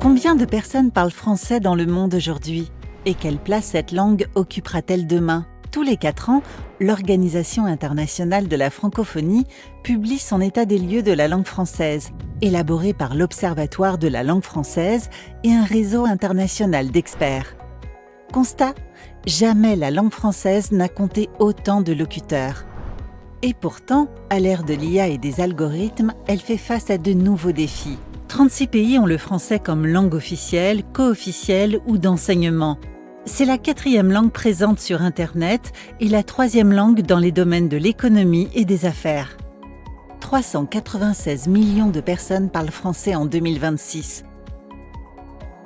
Combien de personnes parlent français dans le monde aujourd'hui? Et quelle place cette langue occupera-t-elle demain? Tous les 4 ans, l'Organisation internationale de la francophonie publie son état des lieux de la langue française, élaboré par l'Observatoire de la langue française et un réseau international d'experts. Constat: jamais la langue française n'a compté autant de locuteurs. Et pourtant, à l'ère de l'IA et des algorithmes, elle fait face à de nouveaux défis. 36 pays ont le français comme langue officielle, co-officielle ou d'enseignement. C'est la 4e langue présente sur Internet et la 3e langue dans les domaines de l'économie et des affaires. 396 millions de personnes parlent français en 2026,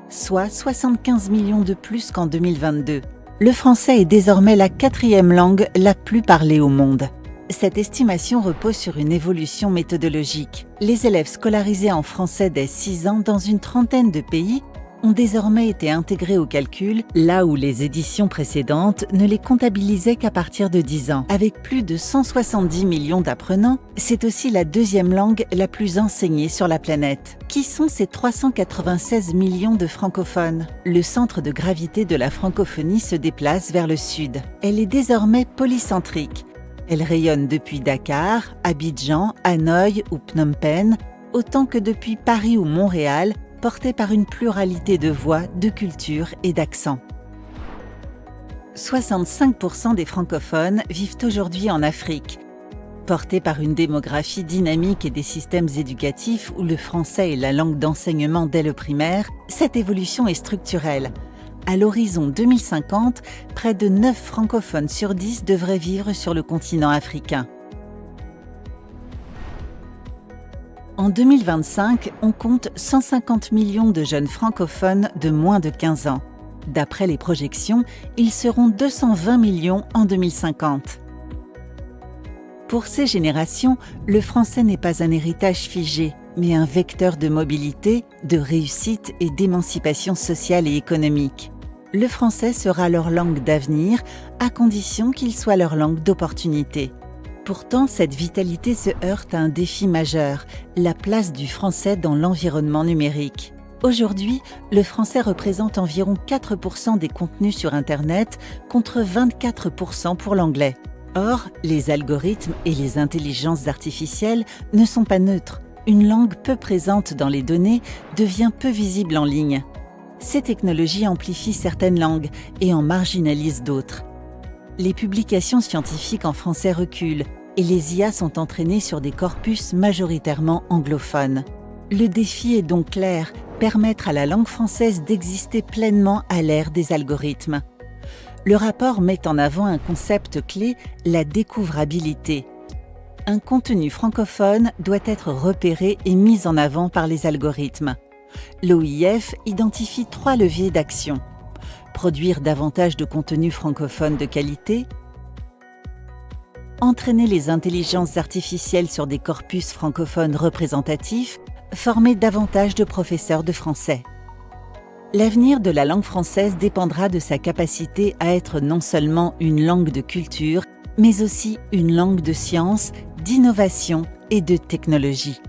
soit 75 millions de plus qu'en 2022. Le français est désormais la 4e langue la plus parlée au monde. Cette estimation repose sur une évolution méthodologique. Les élèves scolarisés en français dès 6 ans dans une trentaine de pays ont désormais été intégrés au calcul, là où les éditions précédentes ne les comptabilisaient qu'à partir de 10 ans. Avec plus de 170 millions d'apprenants, c'est aussi la 2e langue la plus enseignée sur la planète. Qui sont ces 396 millions de francophones? Le centre de gravité de la francophonie se déplace vers le sud. Elle est désormais polycentrique. Elle rayonne depuis Dakar, Abidjan, Hanoï ou Phnom Penh, autant que depuis Paris ou Montréal, portée par une pluralité de voix, de cultures et d'accents. 65% des francophones vivent aujourd'hui en Afrique. Portée par une démographie dynamique et des systèmes éducatifs où le français est la langue d'enseignement dès le primaire, cette évolution est structurelle. À l'horizon 2050, près de 9 francophones sur 10 devraient vivre sur le continent africain. En 2025, on compte 150 millions de jeunes francophones de moins de 15 ans. D'après les projections, ils seront 220 millions en 2050. Pour ces générations, le français n'est pas un héritage figé, mais un vecteur de mobilité, de réussite et d'émancipation sociale et économique. Le français sera leur langue d'avenir, à condition qu'il soit leur langue d'opportunité. Pourtant, cette vitalité se heurte à un défi majeur, la place du français dans l'environnement numérique. Aujourd'hui, le français représente environ 4% des contenus sur Internet, contre 24% pour l'anglais. Or, les algorithmes et les intelligences artificielles ne sont pas neutres. Une langue peu présente dans les données devient peu visible en ligne. Ces technologies amplifient certaines langues et en marginalisent d'autres. Les publications scientifiques en français reculent et les IA sont entraînées sur des corpus majoritairement anglophones. Le défi est donc clair, permettre à la langue française d'exister pleinement à l'ère des algorithmes. Le rapport met en avant un concept clé, la découvrabilité. Un contenu francophone doit être repéré et mis en avant par les algorithmes. L'OIF identifie 3 leviers d'action. Produire davantage de contenus francophones de qualité, entraîner les intelligences artificielles sur des corpus francophones représentatifs, former davantage de professeurs de français. L'avenir de la langue française dépendra de sa capacité à être non seulement une langue de culture, mais aussi une langue de science, d'innovation et de technologie.